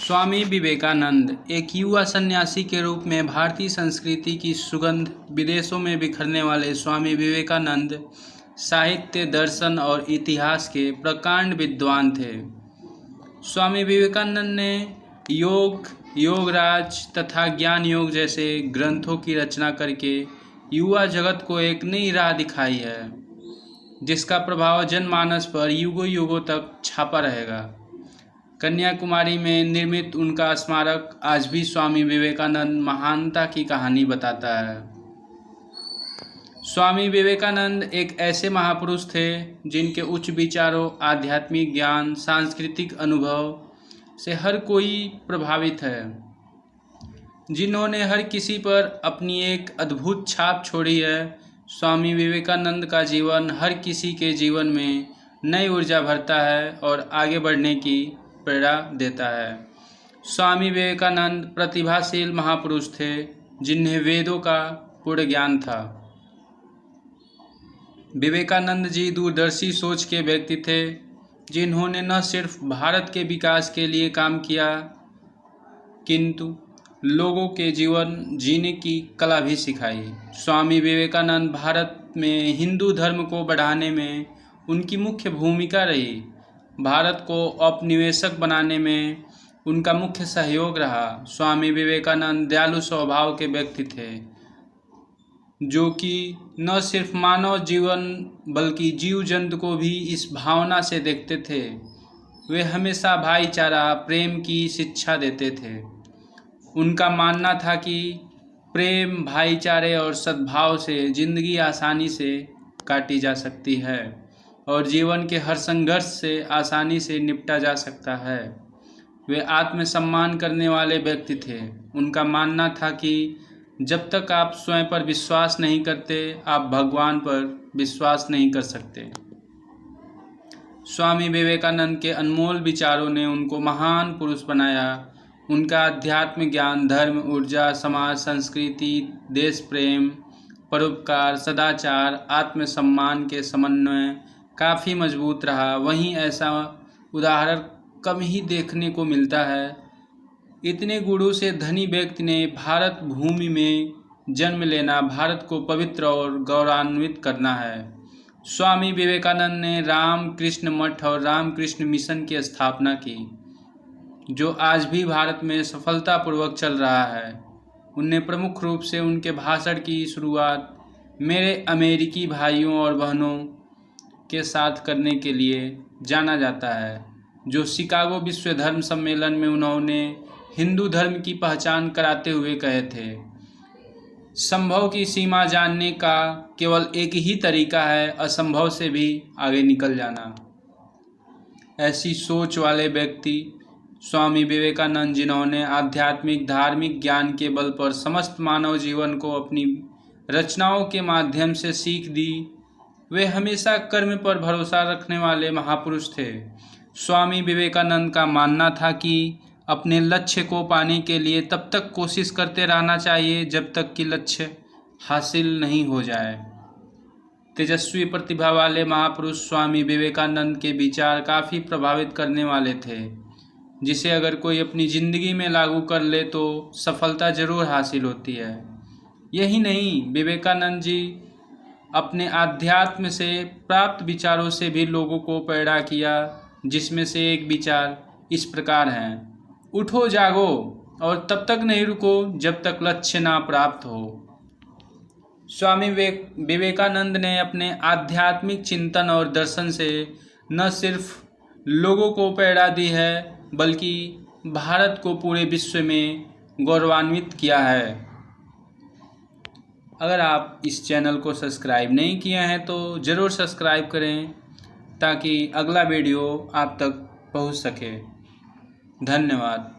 स्वामी विवेकानंद एक युवा सन्यासी के रूप में भारतीय संस्कृति की सुगंध विदेशों में बिखरने वाले स्वामी विवेकानंद साहित्य, दर्शन और इतिहास के प्रकांड विद्वान थे। स्वामी विवेकानंद ने योग, योगराज तथा ज्ञान योग जैसे ग्रंथों की रचना करके युवा जगत को एक नई राह दिखाई है, जिसका प्रभाव जनमानस पर युगों युगों तक छापा रहेगा। कन्याकुमारी में निर्मित उनका स्मारक आज भी स्वामी विवेकानंद महानता की कहानी बताता है। स्वामी विवेकानंद एक ऐसे महापुरुष थे जिनके उच्च विचारों, आध्यात्मिक ज्ञान, सांस्कृतिक अनुभव से हर कोई प्रभावित है, जिन्होंने हर किसी पर अपनी एक अद्भुत छाप छोड़ी है। स्वामी विवेकानंद का जीवन हर किसी के जीवन में नई ऊर्जा भरता है और आगे बढ़ने की प्रेरणा देता है। स्वामी विवेकानंद प्रतिभाशील महापुरुष थे जिन्हें वेदों का पूर्ण ज्ञान था। विवेकानंद जी दूरदर्शी सोच के व्यक्ति थे, जिन्होंने न सिर्फ भारत के विकास के लिए काम किया, किंतु लोगों के जीवन जीने की कला भी सिखाई। स्वामी विवेकानंद भारत में हिंदू धर्म को बढ़ाने में उनकी मुख्य भूमिका रही। भारत को औपनिवेशिक बनाने में उनका मुख्य सहयोग रहा। स्वामी विवेकानंद दयालु स्वभाव के व्यक्ति थे, जो कि न सिर्फ मानव जीवन बल्कि जीव जंतु को भी इस भावना से देखते थे। वे हमेशा भाईचारा, प्रेम की शिक्षा देते थे। उनका मानना था कि प्रेम, भाईचारे और सद्भाव से जिंदगी आसानी से काटी जा सकती है और जीवन के हर संघर्ष से आसानी से निपटा जा सकता है। वे आत्मसम्मान करने वाले व्यक्ति थे। उनका मानना था कि जब तक आप स्वयं पर विश्वास नहीं करते, आप भगवान पर विश्वास नहीं कर सकते। स्वामी विवेकानंद के अनमोल विचारों ने उनको महान पुरुष बनाया। उनका अध्यात्म ज्ञान, धर्म, ऊर्जा, समाज, संस्कृति, देश प्रेम, परोपकार, सदाचार, आत्मसम्मान के समन्वय काफ़ी मजबूत रहा। वहीं ऐसा उदाहरण कम ही देखने को मिलता है। इतने गुणों से धनी व्यक्ति ने भारत भूमि में जन्म लेना भारत को पवित्र और गौरवान्वित करना है। स्वामी विवेकानंद ने रामकृष्ण मठ और रामकृष्ण मिशन की स्थापना की, जो आज भी भारत में सफलतापूर्वक चल रहा है। उन्हें प्रमुख रूप से उनके भाषण की शुरुआत मेरे अमेरिकी भाइयों और बहनों के साथ करने के लिए जाना जाता है, जो शिकागो विश्व धर्म सम्मेलन में उन्होंने हिंदू धर्म की पहचान कराते हुए कहे थे, संभव की सीमा जानने का केवल एक ही तरीका है, असंभव से भी आगे निकल जाना। ऐसी सोच वाले व्यक्ति स्वामी विवेकानंद, जिन्होंने आध्यात्मिक धार्मिक ज्ञान के बल पर समस्त मानव जीवन को अपनी रचनाओं के माध्यम से सीख दी। वे हमेशा कर्म पर भरोसा रखने वाले महापुरुष थे। स्वामी विवेकानंद का मानना था कि अपने लक्ष्य को पाने के लिए तब तक कोशिश करते रहना चाहिए जब तक कि लक्ष्य हासिल नहीं हो जाए। तेजस्वी प्रतिभा वाले महापुरुष स्वामी विवेकानंद के विचार काफ़ी प्रभावित करने वाले थे, जिसे अगर कोई अपनी ज़िंदगी में लागू कर ले तो सफलता ज़रूर हासिल होती है। यही नहीं, विवेकानंद जी अपने आध्यात्म से प्राप्त विचारों से भी लोगों को प्रेरणा किया, जिसमें से एक विचार इस प्रकार है, उठो जागो और तब तक नहीं रुको जब तक लक्ष्य ना प्राप्त हो। स्वामी विवेकानंद ने अपने आध्यात्मिक चिंतन और दर्शन से न सिर्फ लोगों को प्रेरणा दी है, बल्कि भारत को पूरे विश्व में गौरवान्वित किया है। अगर आप इस चैनल को सब्सक्राइब नहीं किए हैं तो ज़रूर सब्सक्राइब करें, ताकि अगला वीडियो आप तक पहुंच सके। धन्यवाद।